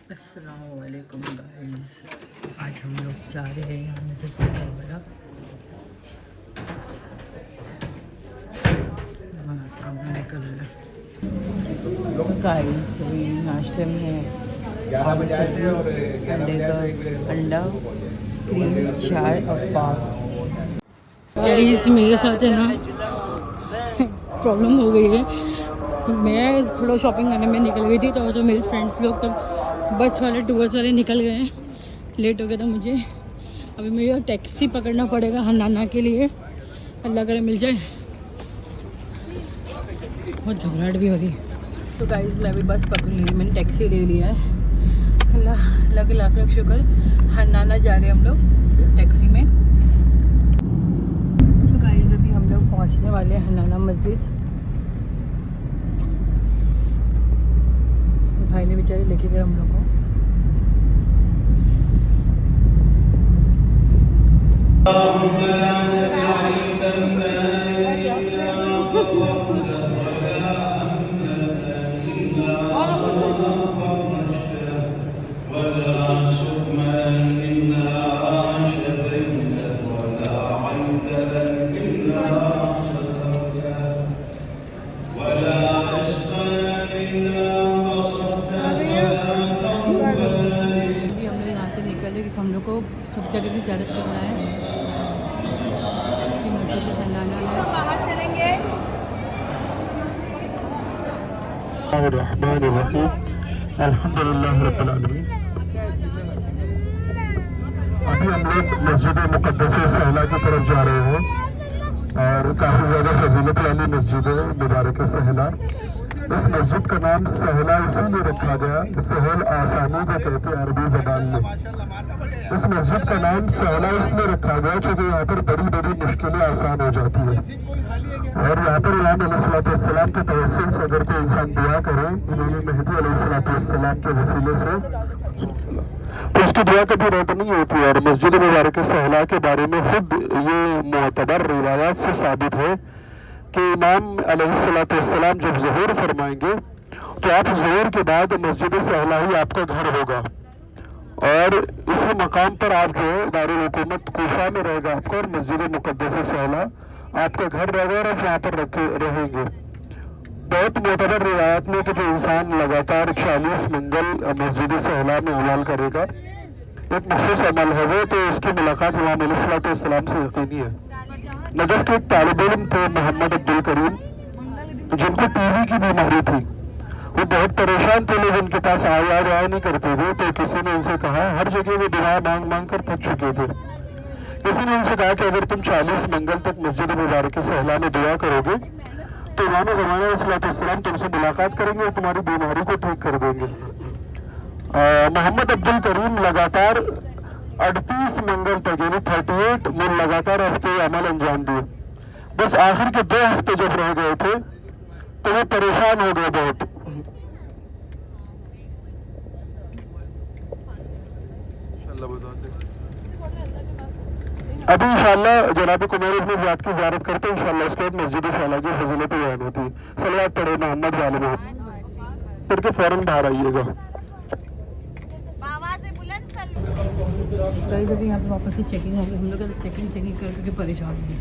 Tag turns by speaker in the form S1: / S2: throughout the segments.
S1: अस्सलामुअलैकुम गाइस, आज हम लोग जा रहे हैं यहाँ नजर से वगैरह। वहाँ सामने निकल रहे हैं गाइस। अभी नाश्ते में अंडे का अंडा, क्रीम, चाय और पाव। गाइस मेरे साथ है ना प्रॉब्लम हो गई है। मैं थोड़ा शॉपिंग करने में निकल गई थी तो मेरे फ्रेंड्स लोग तब बस वाले टूर्स वाले निकल गए हैं। लेट हो गया था मुझे। अभी मुझे टैक्सी पकड़ना पड़ेगा हनाना के लिए। अल्लाह करे मिल जाए। बहुत घबराहट भी हो रही है। तो गाइस मैं भी बस पकड़ ली, मैंने टैक्सी ले लिया है। अल्लाह लाख लाख शुक्र। हनाना जा रहे हैं हम लोग टैक्सी में। तो गाइस अभी हम लोग पहुँचने वाले हैं हनाना मस्जिद। भाई ने बेचारे लेके गए हम लोग को। हम लोग को सब जगह की ज़्यादा करना है। मस्जिद में बनाना है। बाहर चलेंगे।
S2: अल्हम्दुलिल्लाह रब्बिल आलमीन। अभी हम लोग मस्जिद मुक़द्दस सहला की तरफ जा रहे हैं और काफ़ी ज़्यादा फजीलत वाली मस्जिद है मुबारक सहला। इस मस्जिद का नाम सहला इसीलिए रखा गया, सहल आसानी को कहते हैं अरबी ज़बान में। इस मस्जिद का नाम सहला इसलिए रखा गया क्योंकि यहाँ पर बड़ी बड़ी मुश्किलें आसान हो जाती है। और यहाँ पर इमाम अलैहिस्सलाम के तवस्सुल से अगर कोई इंसान दुआ करे इमाम मेहदी अलैहिस्सलाम के वसीले से, तो उसकी दुआ कभी रद्द नहीं होती। और मस्जिद मुबारक सहला के बारे में खुद ये मुअतबर रिवायात से साबित है कि इमाम अलैहिस्सलाम जब ज़ुहूर फरमाएंगे तो आप ज़ुहूर के बाद मस्जिद सहला ही आपका घर होगा और इसी मकाम पर आप जो है दारुल हुकूमत कूफा में रहेगा आपका और मस्जिद मुक़द्दस सहला आपका घर रहेगा और आप यहाँ पर रहेंगे। बहुत मुतबर रिवायत में कि जो इंसान लगातार 40 मंजिल मस्जिद सहला में अमल करेगा, एक मखसूस अमल है वो, तो उसकी मुलाकात इमाम अलैहिस्सलाम से यकीनी है। नजफ के एक तालिब इल्म थे मोहम्मद अब्दुल करीम, जिनको टीवी की बीमारी थी। वो बहुत परेशान थे, लोग उनके पास आया नहीं करते थे। तो किसी ने उनसे कहा, हर जगह वो दुआ मांग मांग कर थक चुके थे। किसी ने उनसे कहा कि अगर तुम 40 मंजिल तक मस्जिद मुबारक सहला में दुआ करोगे तो इमाम ज़माना अलैहिस्सलाम तुमसे मुलाकात करेंगे और तुम्हारी बीमारी को ठीक कर देंगे। मोहम्मद अब्दुल करीम लगातार 38 मंजिल तक यानी 38 लगातार हफ्ते अमल अंजाम दिए। बस आखिर के 2 हफ्ते जब रह गए थे तो वो परेशान हो गए बहुत। अभी इंशाअल्लाह जनाब कुमैर इब्न ज़ियाद की ज़ियारत करते हैं। इंशाअल्लाह उसके बाद मस्जिद सहला की फजीलत बयान होती है। सलवात पढ़े मोहम्मद वाले मोहम्मद करके फौरन बाहर आइएगा।
S1: गाइस अभी यहाँ पे वापस ही चेकिंग हो गई। हम लोग चेकिंग करके परेशान हो गए।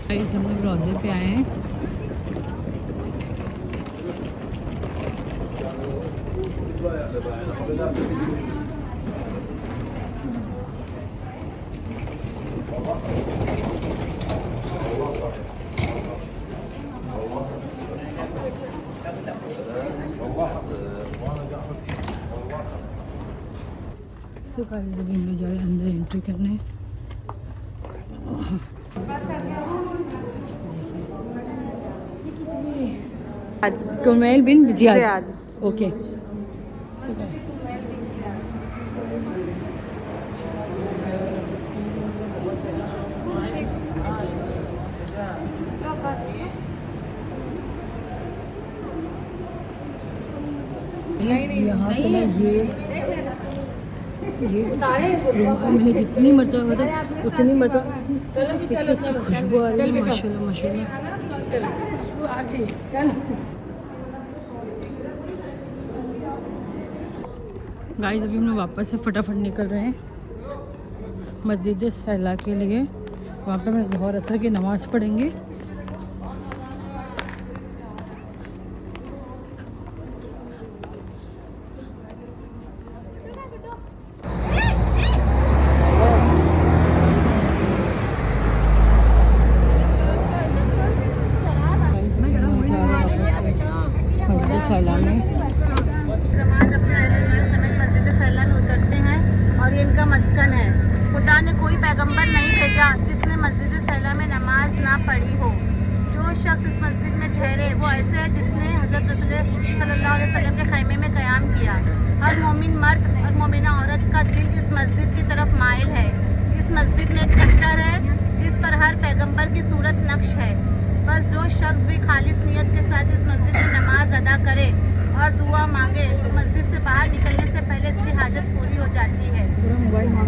S1: गाइस हम लोग रोज़े पे आए हैं। तो गाइस अभी हम लोग जा रहे हैं अंदर एंट्री करने। कुमैल बिन ज़ियाद। ओके यहाँ पे ना ये मैंने जितनी मरतबा था उतनी मरतबा इतनी अच्छी खुशबू आ रही है माशाल्लाह माशाल्लाह। गाइस अभी हम लोग वापस से फटाफट निकल रहे हैं मस्जिद सहला के लिए। वहाँ पे हम ज़ोहर असर की नमाज़ पढ़ेंगे। मस्जिद सहला में
S3: मस्जिद सहला में उतरते हैं और ये इनका मस्कन है। खुदा ने कोई पैगंबर नहीं भेजा जिसने मस्जिद सहला में नमाज ना पढ़ी हो। जो शख्स इस मस्जिद में ठहरे वो ऐसे है जिसने हज़रत रसूल सल्लल्लाहु अलैहि वसल्लम के खैमे में क़याम किया। हर मोमिन मर्द और मोमिना औरत का दिल इस मस्जिद की तरफ माइल है। इस मस्जिद में एक पत्थर है जिस पर हर पैगंबर की सूरत नक्श है। बस जो शख्स भी खालिस नियत के साथ इस मस्जिद में नमाज अदा करे और दुआ मांगे तो मस्जिद से बाहर निकलने से पहले इसकी हाजत पूरी हो जाती है।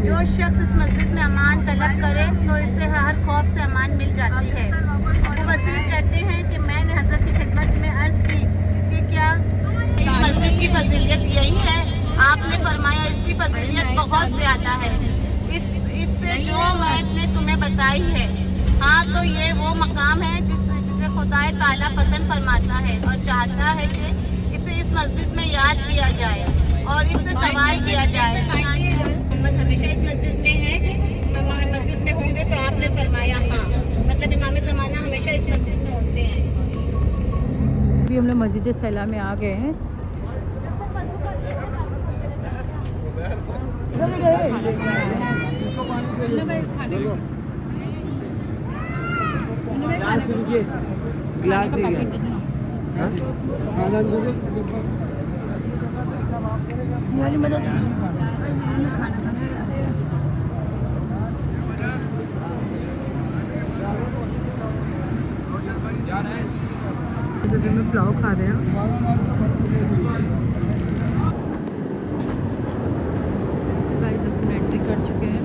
S3: जो शख्स इस मस्जिद में अमान तलब करे तो इससे हर खौफ से अमान मिल जाती है। वो वसील कहते हैं कि मैंने हज़रत की खिदमत में अर्ज़ की कि क्या इस मस्जिद की फजीलियत यही है? आपने फरमाया इसकी फजीलियत बहुत ज़्यादा है, इससे जो मैंने तुम्हें बताई है। हाँ, तो ये वो मकाम है जिसे खुदाए ताला पसंद फरमाता है और चाहता है कि इसे इस मस्जिद में याद किया जाए और इससे सवाल किया जाए। मोहम्मद हमेशा इस मस्जिद में है, मस्जिद में होंगे तो आपने फरमाया हाँ, मतलब इमाम ज़माना हमेशा इस मस्जिद में होते हैं।
S1: अभी हम लोग मस्जिद सहला में आ गए हैं। में पुलाव खा रहे हैं। गाइस अपनी एंट्री कर चुके हैं।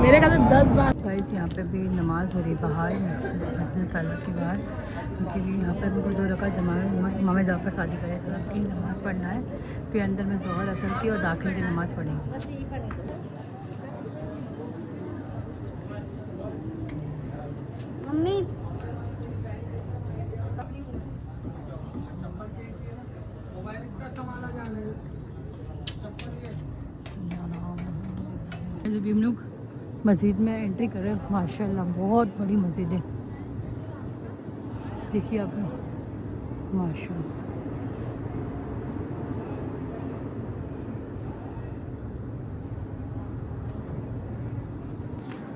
S1: मेरे ख्याल से 10 बार गाइस यहाँ पे भी नमाज़ हो रही बाहर मस्जिद साला के बाहर, क्योंकि यहाँ पर भी 2 रकात इमाम जाफ़र सादिक़ अलैहिस्सलाम की नमाज़ पढ़ना है, फिर अंदर में ज़ोहर असर की और दाखिल की नमाज़ पढ़ेंगे।
S3: मम्मी
S1: अभी हम लोग मस्जिद में एंट्री कर रहे हैं। माशाल्लाह बहुत बड़ी मस्जिद है, देखिए आप माशाल्लाह।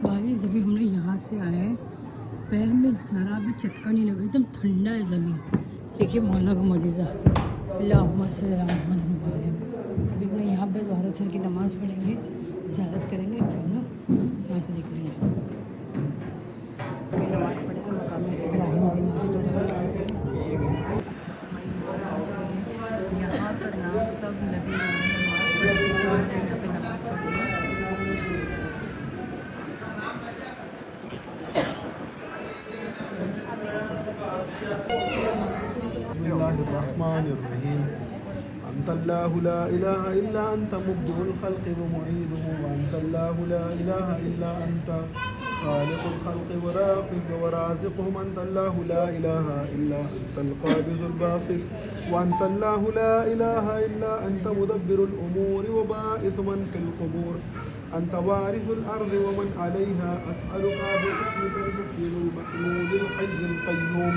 S1: भाई अभी हम लोग यहाँ से आए हैं, पैर में ज़रा भी चटका नहीं लगा, एकदम ठंडा है ज़मीन। देखिए मौला का मौजूज़ा अल्लाहुम्मा सल्ली अला मुहम्मद। अभी हम लोग यहाँ पे ज़ोहर असर की नमाज़ पढ़ेंगे, ज़ियारत करेंगे, फिर हम लोग यहाँ से निकलेंगे। फिर नमाज़ पढ़ेंगे मकाम इब्राहिम की यहाँ पर ना सब नबी नमाज़ पढ़ेंगे, यहाँ पे नमाज़ पढ़ेंगे।
S4: बिस्मिल्लाहिर्रहमानिर्रहीम। अंतल्लाहु ला इलाहा इल्ला अंता मुब्दिउल खल्क़ि व मुईदुहु व अंतल्लाहु ला इलाहा इल्ला अंता खालिकुल खल्क़ि व राज़िक़ुहु व राज़िक़ुहुम अंतल्लाहु ला इलाहा इल्ला अंतल क़ाबिज़ुल बासित व अंतल्लाहु ला इलाहा इल्ला अंता मुदब्बिरुल उमूरि व बाइथु मन फिल क़ुबूर अंता वारिसुल अर्ज़ि व मन अलैहा अस्अलुका बिइस्मिकल मुफ़्तिरुल महमूदिल हय्यिल क़य्यूम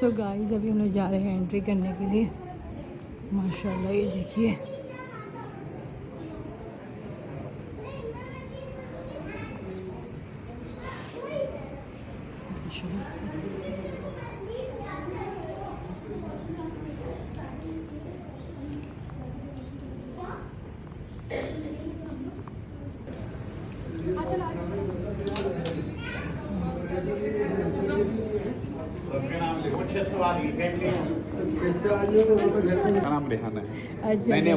S1: सो गाइस अभी हम लोग जा रहे हैं एंट्री करने के लिए. माशाल्लाह ये देखिए
S5: नाम रेहाना है।
S1: अच्छा
S5: मैंने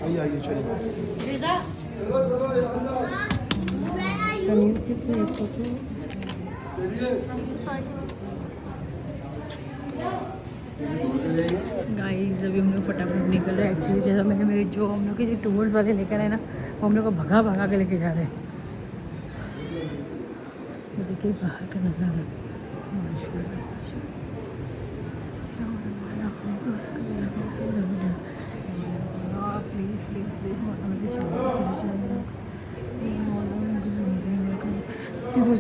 S4: आइए आइए चलिए।
S1: गाइस अभी हम लोग फटाफट निकल रहे हैं। एक्चुअली जैसा मैंने मेरे जो हम लोग के जो टूर्स वाले लेकर आए ना, वो हम लोग को भगा भगा के लेके जा रहे हैं। ये देखिए बाहर का नज़ारा माशाल्लाह। प्लीज़ प्लीज़ प्लीज़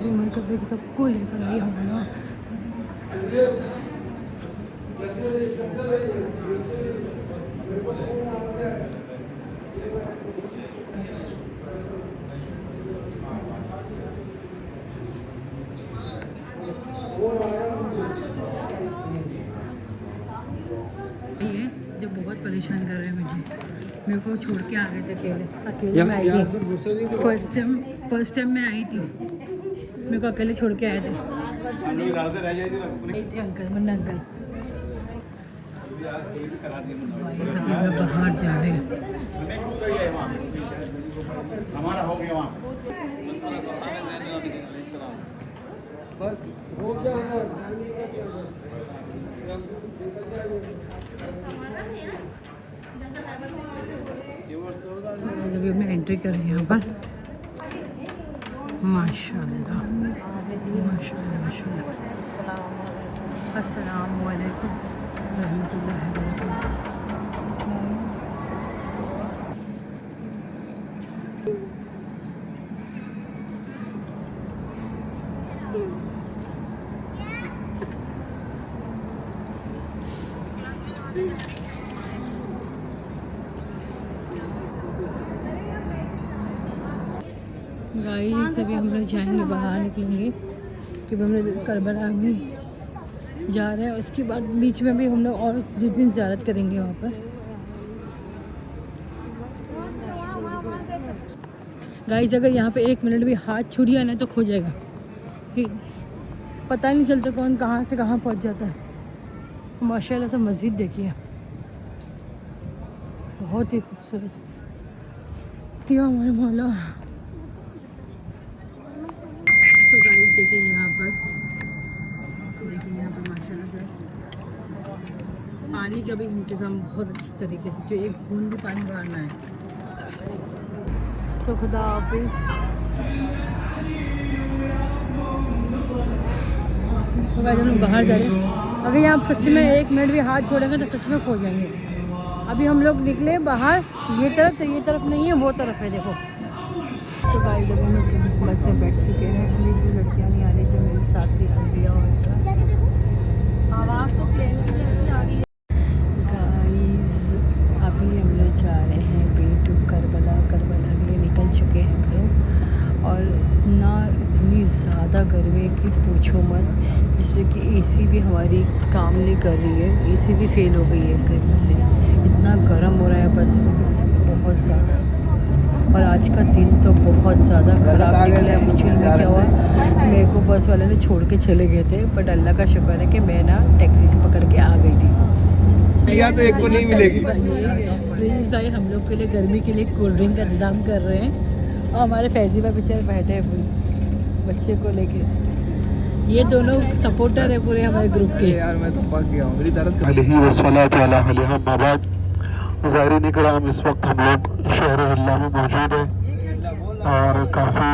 S1: मेरे कपड़े सबको लेकर आई हूँ। ये जो बहुत परेशान कर रहे हैं मुझे, मेरे को छोड़ के आ गए थे अकेले मैं आई थी। फर्स्ट टाइम मैं आई थी, मेरे को अकेले छोड़ के आए थे। अंकल मुन्ना अंकल बाहर जा रहे हैं।
S5: हमारा हो गया वहाँ
S4: बस हो गया।
S1: अभी मैं एंट्री कर रही हूँ यहाँ पर। माशाल्लाह माशाल्लाह माशाल्लाह। अस्सलाम वालेकुम रहमतुल्लाहि व बरकातहू। गाइस अभी हम लोग जाएंगे, बाहर निकलेंगे क्योंकि हम लोग करबला में जा रहे हैं। उसके बाद बीच में भी हम लोग और 2 दिन ज़ियारत करेंगे वहाँ पर। गाइस अगर यहाँ पे 1 मिनट भी हाथ छूट गया ना तो खो जाएगा, पता नहीं चलता कौन कहाँ से कहाँ पहुँच जाता है। माशाल्लाह से मस्जिद देखिए, बहुत ही खूबसूरत। या हमारे मौला। सो गाइस देखिए यहाँ पर माशाल्लाह से पानी का भी इंतज़ाम बहुत अच्छी तरीके से, जो एक बूंद भी पानी भरना है। सो खुदा हाफिज़। तो गाइस हम लोग बाहर जा रहे हैं। अगर यहाँ सच में 1 मिनट भी हाथ छोड़ेंगे तो सच में खो जाएंगे। अभी हम लोग निकले बाहर, ये तरफ तो ये तरफ नहीं है, वो तरफ है देखो। सो गाइस जब हम लोग बस से बैठ चुके हैं, अभी जो लड़कियाँ नहीं आ रही जो मेरे साथ थी अम्बिया और आवाज़ तो क्लियर आ रही है। गाइस अभी हम लोग जा रहे हैं वे टू करबला के लिए निकल चुके हैं हम लोग। और इतना इतनी ज़्यादा गर्मी है कि पूछो मत, जिसमें कि एसी भी हमारी काम नहीं कर रही है। एसी भी फेल हो गई है गर्मी से, इतना गर्म हो रहा है बस में बहुत ज़्यादा। और आज का दिन तो बहुत ज़्यादा ख़राब निकला है। एक्चुअल में क्या हुआ, मेरे को बस वाले ने छोड़ के चले गए थे, बट अल्लाह का शुक्र है कि मैं ना टैक्सी से पकड़ के आ गई थी।
S5: लिया तो एक को नहीं मिलेगी।
S1: प्लीज़ भाई हम लोग के लिए गर्मी के लिए कोल्ड ड्रिंक का इंतज़ाम कर रहे हैं। और हमारे फैजी भाई बेचारे बैठे हैं पूरे बच्चे को लेके। ये दोनों सपोर्टर है पूरे हमारे ग्रुप के।
S4: यार मैं तो पक गया हूँ, मेरी दर्द
S2: ज़ाहिरीन इकराम, इस वक्त हम लोग शहर हिल्ला में मौजूद हैं और काफ़ी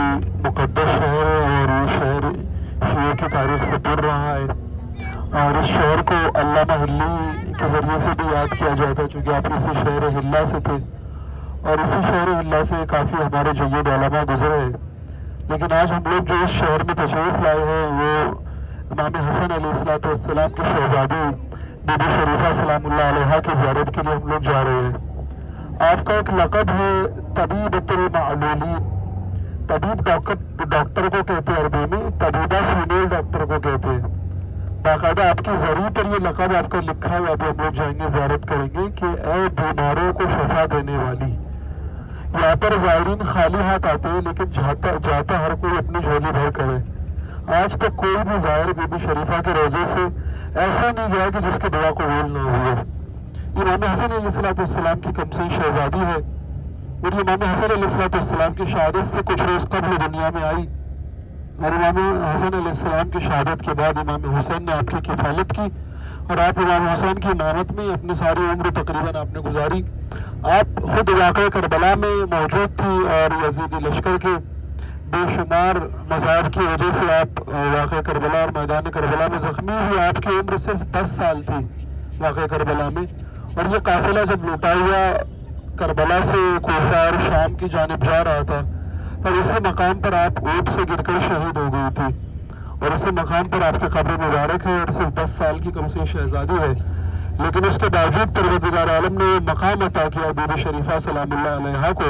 S2: मुक़द्दस शहर है और ये शहर शिया की तारीख से जुड़ रहा है। और इस शहर को अल्लामा हिल्ली के ज़रिए से भी याद किया जाता है, चूँकि आप इसी शहर हिल्ला से थे और इसी शहर हिल्ला से काफ़ी हमारे जय्यद उलमा गुजरे हैं। लेकिन आज हम लोग जो इस शहर में तशरीफ़ लाए हैं वो इमाम हसन अलैहिस्सलाम की शहज़ादी बीबी शरीफा सलामुल्लाह अलैहा की ज़ियारत के लिए हम लोग जा रहे हैं। आपका एक लक़ब है तबीबतुल मालूलीन। तबीब डॉक्टर को कहते हैं अरबी में, तबीबा फीमेल डॉक्टर को कहते हैं। बाकायदा आपकी जरी पर ये लक़ब आपका लिखा हुआ, अभी हम लोग जाएंगे ज़ियारत करेंगे कि ए बीमारों को शफा देने वाली। यहाँ पर ज़ायरीन खाली हाथ आते हैं, लेकिन जाता हर कोई अपनी झोली भर करे। आज तक कोई भी ज़ायर बीबी शरीफा के रोज़े से ऐसा नहीं गया कि जिसकी दुआ कबूल ना हुई हो। इमाम हसन अलैहिस्सलाम की कमसिन शहजादी है, और इमाम हसन अलैहिस्सलाम की शहादत से कुछ रोज़ कबल दुनिया में आई, और इमाम हसन अलैहिस्सलाम की शहादत के बाद इमाम हुसैन ने आपकी किफ़ालत की, और आप इमाम हुसैन की इमामत में अपनी सारी उम्र तकरीबन आपने गुजारी। आप खुद वाक़या करबला में मौजूद थी, और यजीदी लश्कर के बेशुमार मज़ाब की वजह से आप वाक़या करबला और मैदान करबला में ज़ख्मी हुई। आपकी उम्र सिर्फ 10 साल थी वाक़या करबला में, और ये काफ़िला जब लौटा हुआ करबला से कोफा और शाम की जानिब जा रहा था, तब इसी मकाम पर आप ऊँट से गिरकर शहीद हो गई थी, और इसी मकाम पर आपकी कब्र मुबारक है, और सिर्फ 10 साल की कमसिन शहजादी है। लेकिन उसके बावजूद परवरदिगार आलम ने मकाम अता किया बीबी शरीफा सलामुल्लाह अलैहा को,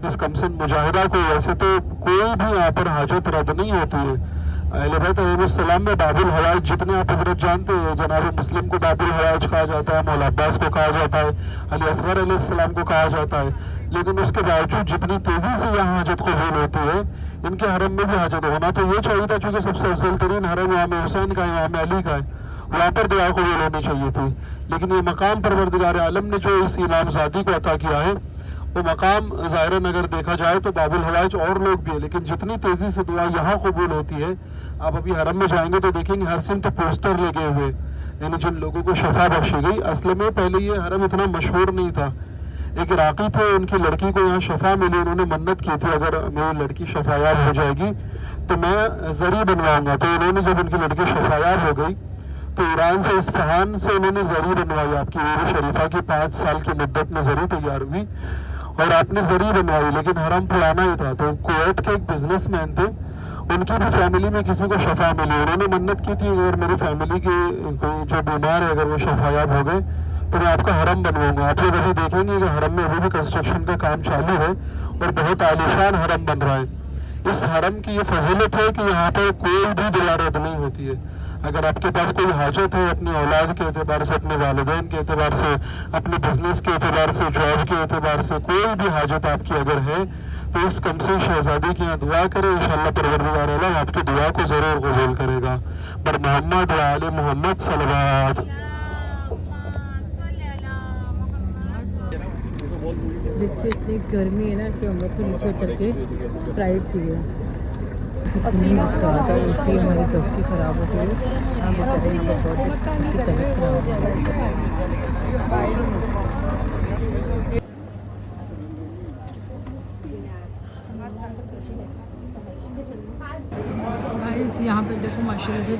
S2: इस कमसिन मुजाहिदा को। वैसे तो कोई भी यहाँ पर हाजत रद्द नहीं होती है। अहले बैत अलैहिस्सलाम में बाबुल हवाइज जितने आप हजरत जानते हैं, जनाब मुस्लिम को बाबुल हवाइज कहा जाता है, मौला अब्बास को कहा जाता है, अली असगर अलैहिस्सलाम को कहा जाता है, लेकिन उसके बावजूद जितनी तेजी से यहाँ हाजत कबूल होती है, इनके हरम में भी हाजत होना तो ये चाहिए था, चूँकि सबसे अफजल तरीन हरम इमाम हुसैन का, इमाम अली का है, वहाँ पर दुआ कबूल होनी चाहिए थी। लेकिन ये मकाम परवरदिगार आलम ने जो इस इमामजादी को अता किया है, वो मकाम ज़ाहिरन अगर देखा जाए तो बाबुल हवाइज और लोग भी है, लेकिन जितनी तेज़ी से दुआ यहाँ कबूल होती है, आप अभी हरम में जाएंगे तो देखेंगे हर सिमत पोस्टर लगे हुए, यानी जिन लोगों को शफा बख्शी गई। असल में पहले ये हरम इतना मशहूर नहीं था। एक इराकी थे, उनकी लड़की को यहाँ शफा मिली, उन्होंने मन्नत की थी अगर मेरी लड़की शफायाब हो जाएगी तो मैं जरी बनवाऊंगा। तो उन्होंने जब उनकी लड़की शफायाब हो गई तो ईरान से, इस्फहान से उन्होंने जरी बनवाई। आपकी बीबी शरीफा की 5 साल की मुद्दत में जरी तैयार हुई और आपने जरी बनवाई, लेकिन हरम पुराना ही था। तो कुवैत के एक बिजनेसमैन थे, उनकी भी फैमिली में किसी को शफा मिली, उन्होंने मन्नत की थी अगर मेरी फैमिली के जो बीमार है अगर वो शफायाब हो गए तो मैं आपका हरम बनवाऊंगा। आप लोग अभी देखेंगे कि हरम में अभी भी कंस्ट्रक्शन का काम चालू है और बहुत आलीशान हरम बन रहा है। इस हरम की ये फजीलत है कि यहाँ पर कोई भी दुआ रद्द नहीं होती है। अगर आपके पास कोई हाजत है अपनी औलाद के एतबार से, अपने वालिदैन के एतबार से, अपने बिजनेस के एतबार से, जॉब के एतबार से, कोई भी हाजत आपकी अगर है तो इस कमसिन शहजादी की यहाँ दुआ करें, इंशाअल्लाह परवरदिगार आलम आपकी दुआ को जरूर कबूल करेगा। पर मोहम्मद व आले मोहम्मद सल्लल्लाहु।
S1: देखिए इतनी गर्मी है ना कि हम लोग को नीचे उतर के स्प्राइट पी है। इतनी ज़्यादा इसलिए हमारी बस की ख़राब हो गई। हाँ बेचारे यहाँ पर बहुत तबीयत खराब हो गई। यहाँ पे देखो माशाल्लाह से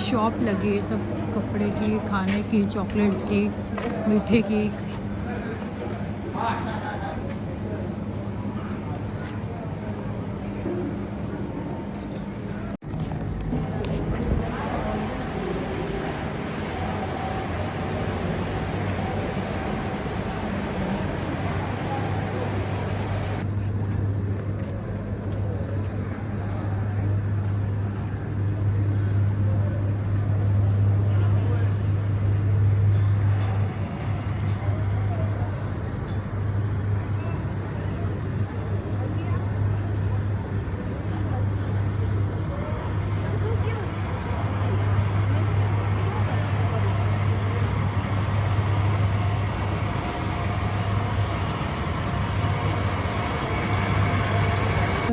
S1: शॉप लगी है, सब कपड़े की, खाने की, चॉकलेट्स की, मीठे की।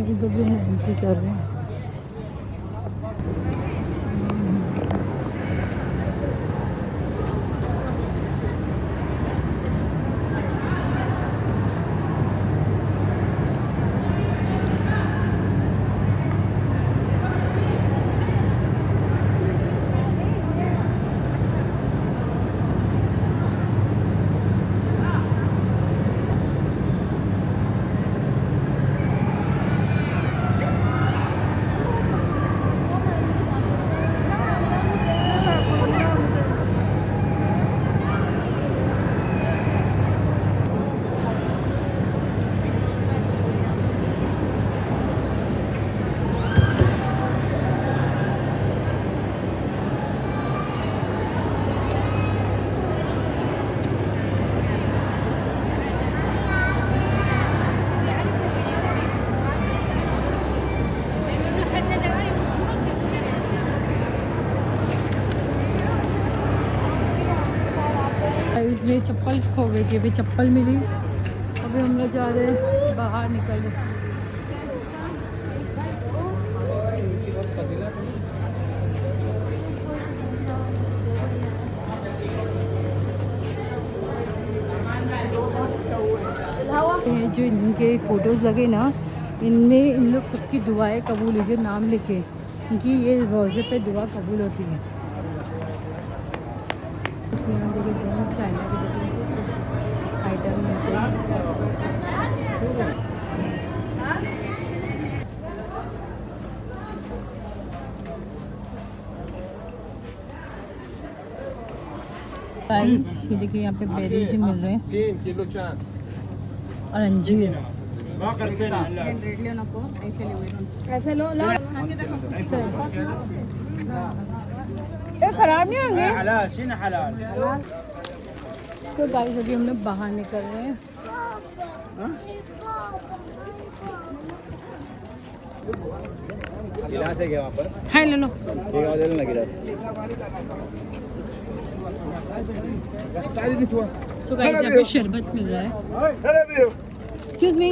S1: इधर भी हम एंट्री कर रहे हैं। चप्पल खो गई थी, अभी चप्पल मिली। अभी हम लोग जा रहे हैं बाहर निकल रहे। ये जो इनके फ़ोटोज़ लगे ना, इनमें इन लोग सबकी दुआएं कबूल हुई है, नाम लिखे, क्योंकि ये रोज़े पे दुआ कबूल होती है। यहाँ देखिए चाइना के आइटम मिलते हैं। गाइस ये देखिए यहाँ पे बेरीज भी मिल रहे हैं
S4: 3 किलो चांद
S1: और अंजीर।
S3: ऐसे लो लो
S1: ये खराब नहीं होंगे।
S5: हलाल शीन हलाल
S1: सो गाइस अभी हम लोग बाहर निकल रहे हैं।
S5: गिलास है क्या वहाँ पर?
S1: हाँ ले लो।
S5: एक और ले लेना गिलास।
S1: सो गाइस यहाँ पे शरबत मिल रहा है। Excuse me.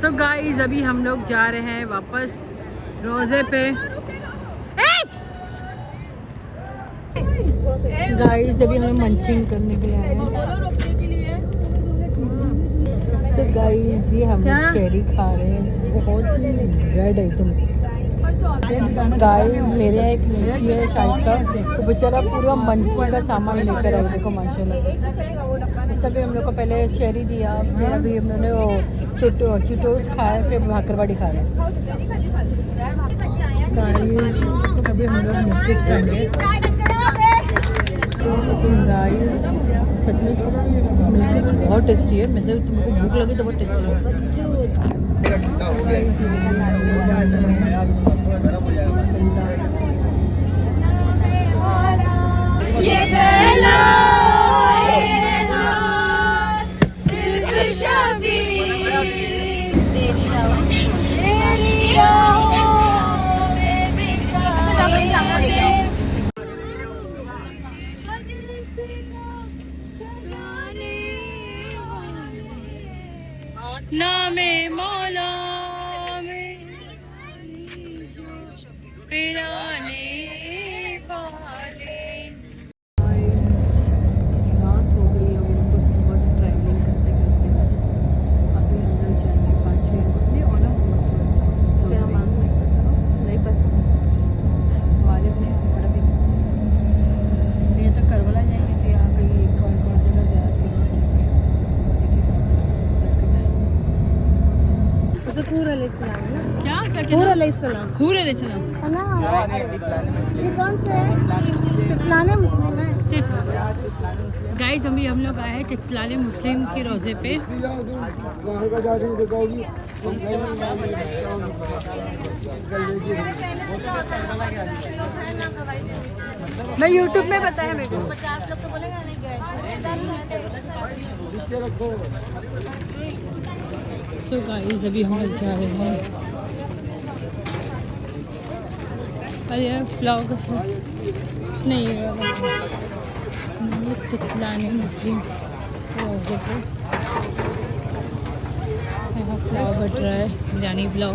S1: सो गाइस अभी हम लोग जा रहे हैं वापस रोज़े पे। गाइस अभी हमें मंचिंग करने के लिए आए हैं। सो गाइस ये हम लोग चेरी खा रहे हैं, बहुत ही रेड है तुम। गाइस मेरे एक लड़की है शाइस्ता, तो बेचारा पूरा मंचिंग का सामान लेकर आई। देखो माशाल्लाह। उस तक हम लोग को पहले चेरी दिया, फिर अभी हम लोगों ने वो चिटोस खाए, फिर भाकरवाड़ी खा रहे हैं। गाइस अभी हम लोग नोटिस करेंगे। गाइस सच में मिल्क बहुत टेस्टी है, मतलब तुमको भूख लगी तो बहुत टेस्टी है। नामे मौला में पिराने वाले। रात हो गई है, हम लोग सुबह ट्रैवलिंग करते करते अभी हम लोग जाएंगे 5-6 नहीं और
S3: नहीं पता
S1: हमारे अपने बड़ा भी ये तो करबला जाएंगे, तो यहाँ कहीं कौन कौन जगह ज़्यादा करना जाएंगे।
S3: पूरा अलैहिस्सलाम है ना?
S1: क्या क्या
S3: पूरा अलैहिस्सलाम
S1: पूरे लेते
S3: है ना? ये कौन से है? तिफलाने मुस्लिम है।
S1: गाइस अभी हम लोग आए हैं टिफलाने मुस्लिम के रोज़े पे। मैं यूट्यूब में बताया मेरे को
S3: 50 लोग तो बोलेगा नहीं गए।
S1: सो गाइस अभी हम लोग जा रहे हैं। अरे यार फ्लावर का नहीं टिफलाने मुस्लिम रोज़े पे यहाँ फ्लावर बट रहा है, बिरयानी पुलाव।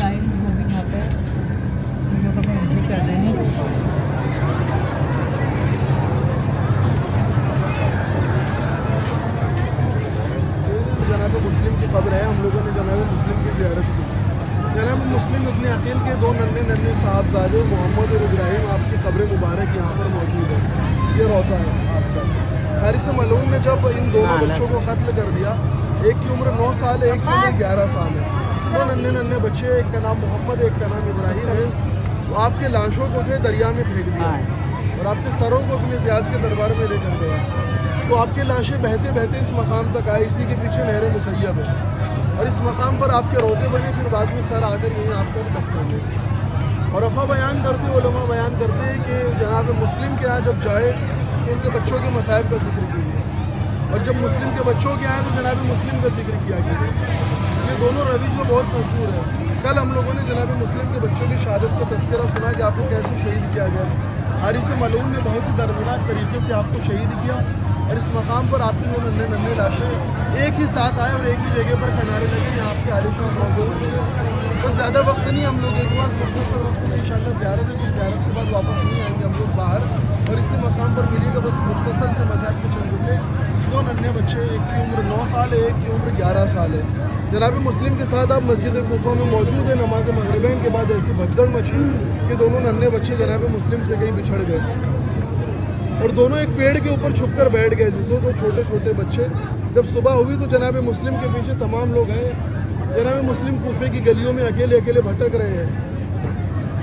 S1: गाइस अभी यहाँ पे हम लोग अपनी एंट्री कर रहे हैं।
S4: जनाब मुस्लिम की खबर है। हम लोगों ने जनाब मुस्लिम की ज़ियारत की। जनाब मुस्लिम इब्न अकील के 2 नन्हे साहबजादे मोहम्मद और इब्राहिम आपकी कब्र मुबारक यहाँ पर मौजूद है। ये रोज़ा है आपका। हारिस मलून ने जब इन दोनों बच्चों को कत्ल कर दिया, एक की उम्र 9 साल है, एक की उम्र 11 साल है। 2 नन्हे बच्चे, एक का नाम मोहम्मद, एक का नाम इब्राहिम है। तो आपके लाशों को जो दरिया में फेंक दिया और आपके सरों को अपने ज़ियाद के दरबार में लेकर गया। तो आपकी लाशें बहते बहते इस मकाम तक आई। इसी के पीछे नहर मुसैयब है और इस मकाम पर आपके रोज़े बने, फिर बाद में सर आकर यहीं आपका दफन हो गए। और अफवाह बयान करते उलमा बयान करते हैं कि जनाब मुस्लिम के यहाँ जब जाए तो उनके बच्चों के मसाइब का जिक्र कीजिए, और जब मुस्लिम के बच्चों के यहाँ तो जनाब मुस्लिम का जिक्र किया कीजिए। ये दोनों रविश जो बहुत मशहूर है। कल हम लोगों ने जनाब मुस्लिम के बच्चों की शहादत का तस्करा सुना कि आपको कैसे शहीद किया गया। हारिस मलऊन ने बहुत ही दर्दनाक तरीके से आपको शहीद किया, और इस मकाम पर आपकी जो नन्हे नन्हे लाशें एक ही साथ आए और एक ही जगह पर किनारे लगे। यहाँ आपके आलिशान मौजूद है। बस ज़्यादा वक्त नहीं, हम लोग एक बार मुख्तसर वक्त में इंशाल्लाह ज़ियारत है, फिर ज़ियारत के बाद वापस नहीं आएंगे हम लोग बाहर, और इसी मकाम पर मिलेगा बस मुख्तसर से मज़ाक के चंद जुमले। दो नन्हे बच्चे, एक की उम्र 9 साल है, एक की उम्र 11 साल है। जनाब मुस्लिम के साथ आप मस्जिद कूफा में मौजूद है। नमाज मगरिबैन के बाद ऐसी भगदड़ मची कि दोनों नन्हे बच्चे जनाब मुस्लिम से कहीं बिछड़ गए, और दोनों एक पेड़ के ऊपर छुप कर बैठ गए। जिसो तो छोटे छोटे बच्चे, जब सुबह हुई तो जनाब मुस्लिम के पीछे तमाम लोग हैं। जनाब मुस्लिम कूफे की गलियों में अकेले अकेले भटक रहे हैं।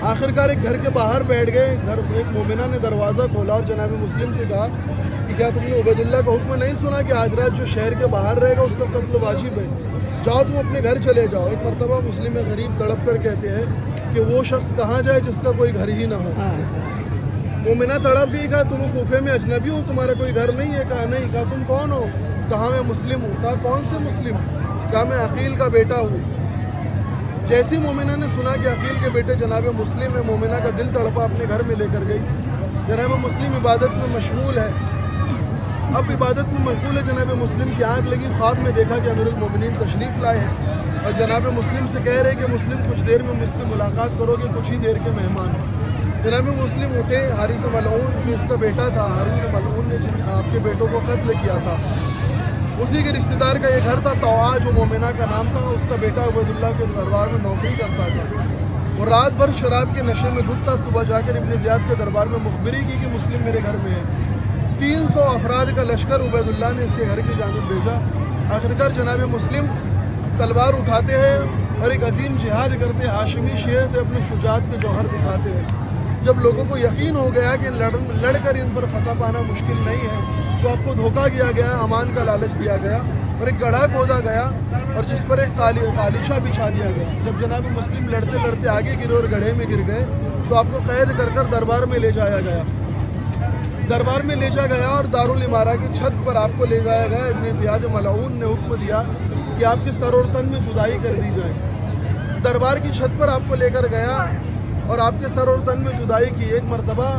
S4: आखिरकार एक घर के बाहर बैठ गए। घर एक मोमिना ने दरवाज़ा खोला और जनाब मुस्लिम से कहा कि क्या तुमने उबैदुल्लाह का हुक्म नहीं सुना कि आज रात जो शहर के बाहर रहेगा उसका कत्ल वाजिब है, जाओ तुम अपने घर चले जाओ। एक मरतबा मुस्लिम गरीब तड़प कर कहते हैं कि वो शख्स कहाँ जाए जिसका कोई घर ही ना हो। मोमिना तड़प गई, कहा तुम कूफे में अजनबी हो, तुम्हारा कोई घर नहीं है? कहा नहीं। कहा तुम कौन हो? कहा मैं मुस्लिम हूँ। कहा कौन से मुस्लिम? कहा मैं अकील का बेटा हूँ। जैसी मोमिना ने सुना कि अकील के बेटे जनाब मुस्लिम है, मोमिना का दिल तड़पा, अपने घर में लेकर गई। जनाब मुस्लिम इबादत में मशगूल है। अब इबादत में मशगूल है, जनाब मुस्लिम की आँख लगी, ख्वाब में देखा कि अमीरुल मोमिनीन तशरीफ़ लाए हैं, और जनाब मुस्लिम से कह रहे कि मुस्लिम कुछ देर में मुझसे मुलाकात करोगे, कुछ ही देर के मेहमान हो। जनाब मुस्लिम उठे। हारिस मलऊन जो इसका बेटा था, हारिस मलऊन ने आपके बेटों को कत्ल किया था, उसी के रिश्तेदार का ये घर था तवा, जो मोमिना का नाम था। उसका बेटा उबैदुल्लाह के दरबार में नौकरी करता था, और रात भर शराब के नशे में धुत था। सुबह जाकर इब्न ज़ियाद के दरबार में मुखबिरी की कि मुस्लिम मेरे घर में है। 300 अफराद का लश्कर उबैदुल्लाह ने इसके घर की जानिब भेजा। आखिरकार जनाब मुस्लिम तलवार उठाते हैं और एक अजीम जिहाद करते हैं। हाशिमी शेर थे, अपने शुजात के जौहर दिखाते हैं। जब लोगों को यकीन हो गया कि लड़कर इन पर फतह पाना मुश्किल नहीं है, तो आपको धोखा किया गया, अमान का लालच दिया गया, और एक गड्ढा खोदा गया और जिस पर एक कालीशा बिछा दिया गया। जब जनाब मुस्लिम लड़ते लड़ते आगे गिरे और गड्ढे में गिर गए, तो आपको कैद कर दरबार में ले जाया गया। दरबार में ले जाया गया और दारुल इमारा की छत पर आपको ले जाया गया। इब्न ज़ियाद मलऊन ने हुक्म दिया कि आपके सर और तन में जुदाई कर दी जाए। दरबार की छत पर आपको लेकर गया और आपके सर और तन में जुदाई की। एक मरतबा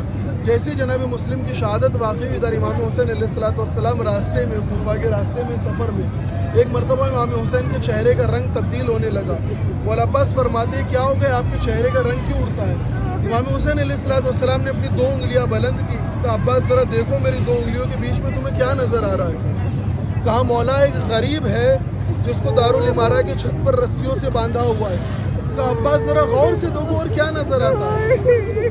S4: जैसे जनाब मुस्लिम की शहादत वाक़ई इधर इमाम हुसैन अलैहिस्सलाम रास्ते में, कूफा के रास्ते में सफ़र में, एक मरतबा इमाम हुसैन के चेहरे का रंग तब्दील होने लगा। मौला अब्बास फरमाते क्या हो गया, आपके चेहरे का रंग क्यों उड़ता है? इमाम हुसैन अलैहिस्सलाम ने अपनी 2 उंगलियां बुलंद की। तो अब्बास ज़रा देखो मेरी 2 उंगलियों के बीच में तुम्हें क्या नज़र आ रहा है? कहा मौला एक गरीब है जिसको दारुल इमारा की छत पर रस्सियों से बांधा हुआ है। कहा अब्बास ज़रा गौर से देखो और क्या नज़र आता है?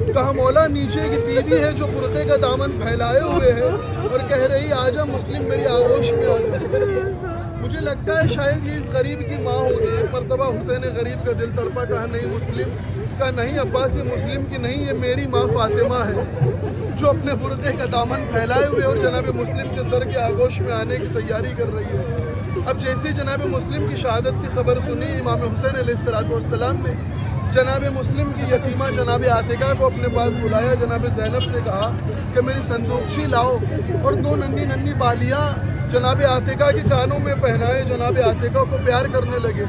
S4: कहा मौला नीचे की बीवी है जो बुर्क़े का दामन फैलाए हुए है और कह रही आजा मुस्लिम मेरी आगोश में आ जा। मुझे लगता है शायद ये इस गरीब की माँ होगी। एक मरतबा हुसैन गरीब का दिल तड़पा। कहा नहीं मुस्लिम? कहा नहीं अब्बास ये मुस्लिम की नहीं, ये मेरी माँ फातिमा है जो अपने बुर्क़े का दामन फैलाए हुए और जनाब मुस्लिम के सर के आगोश में आने की तैयारी कर रही है। अब जैसे जनाब मुस्लिम की शहादत की खबर सुनी, इमाम हुसैन अलैहिस्सलाम ने जनाब मुस्लिम की यतीमा जनाब आतिका को अपने पास बुलाया। जनाब ज़ैनब से कहा कि मेरी संदूकची लाओ, और 2 नन्ही नन्ही बालियाँ जनाब आतिका के कानों में पहनाए। जनाब आतिका को प्यार करने लगे।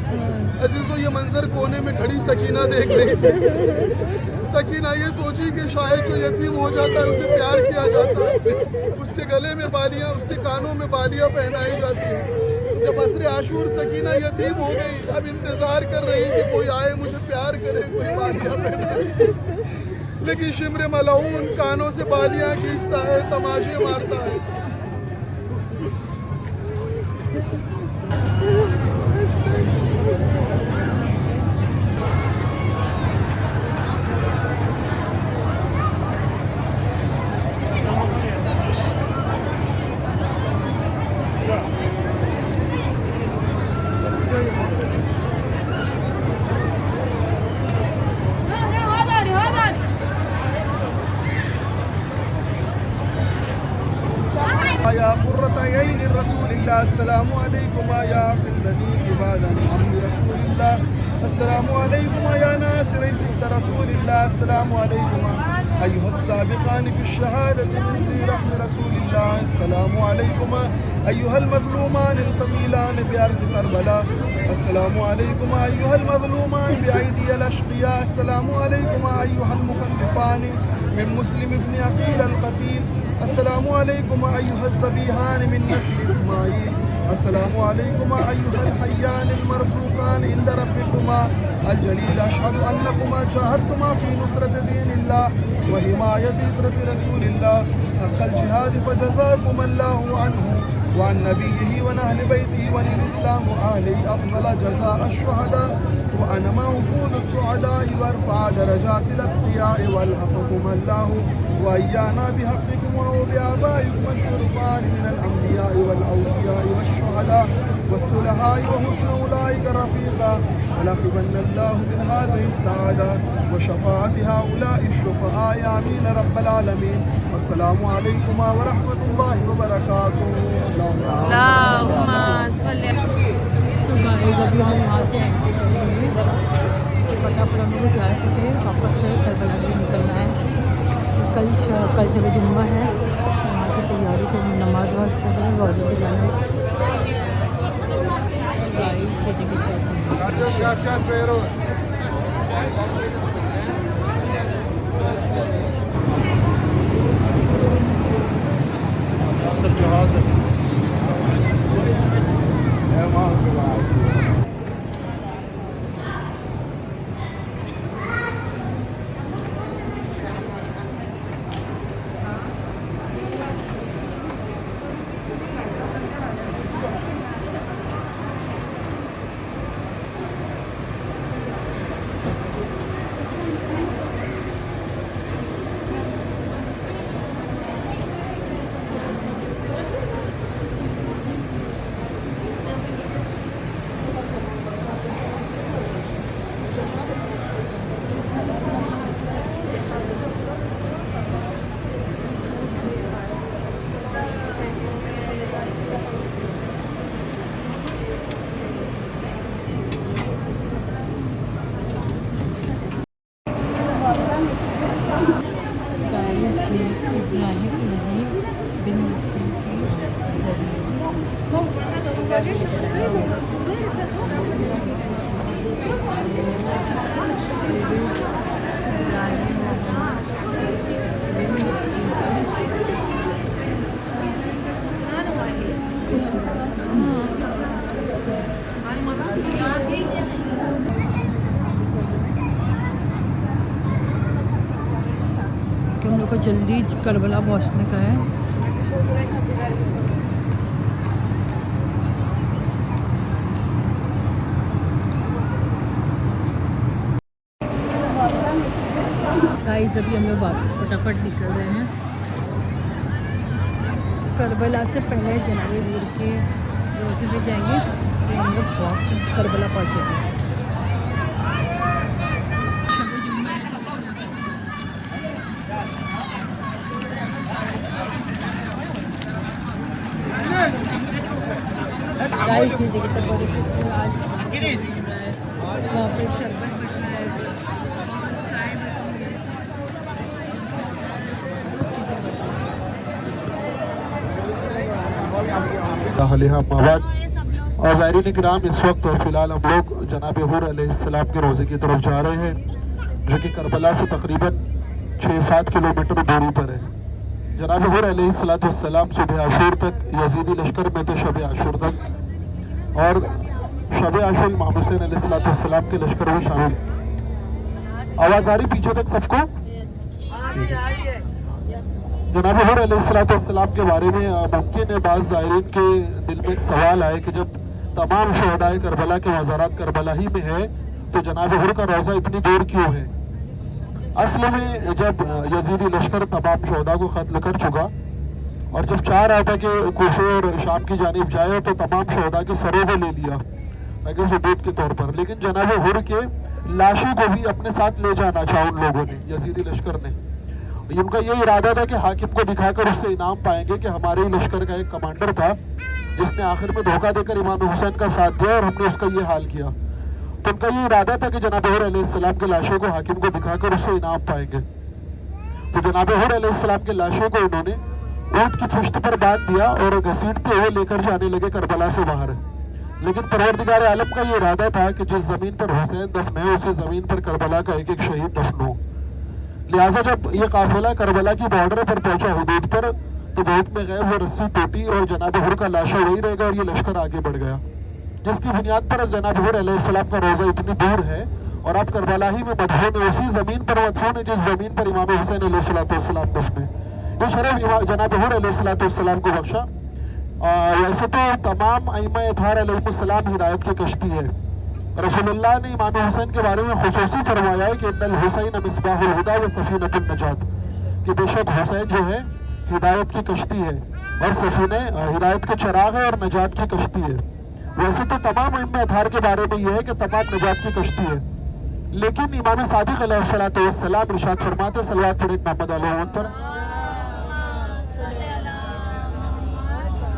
S4: अजीज़ों ये मंजर कोने में खड़ी सकीना देख रही थी। सकीना ये सोची कि शायद जो यतीम हो जाता है उसे प्यार किया जाता है, उसके गले में बालियाँ, उसके कानों में बालियाँ पहनाई जाती हैं। जब असर आशूर सकीना यतीम हो गई, अब इंतज़ार कर रही कि कोई आए मुझे प्यार करे, कोई बालियाँ पहनाए। लेकिन शिमर मलऊन कानों से बालियाँ खींचता है, तमाशे मारता है। या कुर्रतैन रसूलिल्लाह अस्सलामु अलैकुम या फिल दनी इबादन अम्मी रसूलिल्लाह अस्सलामु अलैकुम या नासिर सिब्त रसूलिल्लाह, अस्सलामु अलैकुम अय्युहा अस्साबिकान फी शहादति मिन ज़ी रहम रसूलिल्लाह, अस्सलामु अलैकुम अय्युहा अल-मज़लूमान अल-क़तीलान बिअर्ज़ करबला, अस्सलामु अलैकुम अय्युहा अल-मज़लूमान बिअयदी अल-अश्क़िया, अस्सलामु अलैकुम अय्युहा अल-मुख़ल्लिफ़ान मिन मुस्लिम इब्न अक़ील अल-क़तील, अस्सलामु अलैकुम अय्युहा अज़्ज़बीहान मिन नस्ल इस्माईल, अस्सलामु अलैकुम अय्युहा अल-हय्यान अल-मरज़ूक़ान इंद रब्बिकुमा अल-जलील, अशहदु अन्नकुमा जाहदतुमा फ़ी नुसरत दीनिल्लाह व हिमायति इत्रति रसूलिल्लाह हक़्क़ल जिहाद फ़जज़ाकुमुल्लाहु अन्हु व अन नबिय्यिही व अहलि बैतिही व अनिल इस्लाम व अहलिही अफ़ज़ल जज़ाअ अश-शुहदा व अनमा फ़ूज़ अस-सुअदाኢ व रफ़अ दरजातिल अत्क़िया'i व अल्हक़कुमुल्लाहु व अय्याना बिहक़्क़िकुम व बिआबाइकुम अश-शुरफ़ा'i मिनल अंबिया'i वल औसिया'i वश-शुहदा वस्सुलहा'i व हुस्न उलाइका रफ़ीक़ा व लक़िबन्नल्लाहु मिन हाज़िहि अस्सआदा व शफ़ाअति हाउला'i अश-शुफ़आ'i आमीन रब्बल आलमीन। अस्सलामु अलैकुम व रहमतुल्लाहि व बरकातुहू।
S3: अल्लाहुम्मा सल्ली
S1: सो गाइस अभी हम वहाँ से एंट्री करेंगे, फटाफट हम लोग जा सके वापस से करबला भी निकलना है। कल जब जुम्मा है, वहाँ की तैयारी से नमाज वाज से रोज़े पे जाना है। गाइस ये देखिए हम लोग को जल्दी करबला पहुंचने का है। गाइस अभी हम लोग फटाफट निकल रहे हैं। करबला से पहले जनाब हूर के रोज़े पे जाएंगे, तो हम लोग करबला पहुँचेंगे। गाइस ये देखिए तब आज वहाँ पे शरबत बन रहा है, चाय
S2: मवाद और ज़ायरीन किराम, इस वक्त फ़िलहाल हम लोग जनाब हूर अलैहिस्सलाम के रोज़े की तरफ जा रहे हैं, जो कि करबला से तकरीबन 6-7 किलोमीटर दूरी पर है। जनाब हूर अलैहिस्सलाम सुबह आशूर तक यजीदी लश्कर में थे, शब आशूर तक, और शब आशूर इमाम हुसैन अलैहिस्सलाम के लश्कर में शामिल। आवाज़ आ रही पीछे तक सबको? जनाब हूर अलैहिस्सलाम के बारे में मुमकिन है बाज़ ज़ायरीन के दिल में एक सवाल आए कि जब तमाम शहदाए करबला के मज़ारात करबला ही में है, तो जनाब हूर का रोज़ा इतनी दूर क्यों है? असल में जब यजीदी लश्कर तमाम शहदा को कत्ल कर चुका और जब चाह रहा था कि कूफे और शाम की जानिब जाए, तो तमाम शहदा के सरों को ले लिया अगर सबूत के तौर पर, लेकिन जनाब हूर के लाशों को भी अपने साथ ले जाना चाहा उन लोगों ने, यजीदी लश्कर ने। उनका ये इरादा था कि हाकिम को दिखाकर उससे इनाम पाएंगे कि हमारे ही लश्कर का एक कमांडर था जिसने आखिर में धोखा देकर इमाम हुसैन का साथ दिया और हमने उसका ये हाल किया। तो उनका ये इरादा था कि जनाब हुर अलैहिस्सलाम के लाशों को हाकिम को दिखाकर उससे इनाम पाएंगे। तो जनाब हुर अलैहिस्सलाम के लाशों को उन्होंने ऊंट की पुश्त पर बांध दिया और घसीटते हुए लेकर जाने लगे करबला से बाहर। लेकिन परवरदिगार आलम का ये इरादा था कि जिस जमीन पर हुसैन दफन है उसी जमीन पर करबला का एक एक शहीद दफन हो। लिहाजा जब ये काफिला करबला की बॉर्डर पर पहुंचा हुदूद पर, तो बहुत में गए वो रस्सी टूटी और जनाब हुर का लाशा वही रहेगा और ये लश्कर आगे बढ़ गया, जिसकी बुनियाद पर जनाब हुर अलैहिस्सलाम का रोजा इतनी दूर है और अब करबला ही में मदफून है, उसी जमीन पर मदफून है जिस जमीन पर इमाम हुसैन अलैहिस्सलाम दफन है। ये शरफ जनाब हुर अलैहिस्सलाम को बख्शा। वैसे तो तमाम अइम्मा इत्हार अलैहिस्सलाम हिदायत की कश्ती है। रसूलुल्लाह ने इमाम हुसैन के बारे में खुसूसी फरमाया है कि इन्नल हुसैन मिस्बाहुल हुदा व सफीनतुन नजात, कि बेशक हुसैन जो है हिदायत की कश्ती है और सफीने हिदायत के चराग है और नजात की कश्ती है। वैसे तो तमाम अइम्मा इत्हार के बारे में यह है कि तमाम नजात की कश्ती है, लेकिन इमाम सादिक अलैहिस्सलाम इरशाद फरमाते सल्लल्लाहु अलैहि मोहम्मद अलैहि पर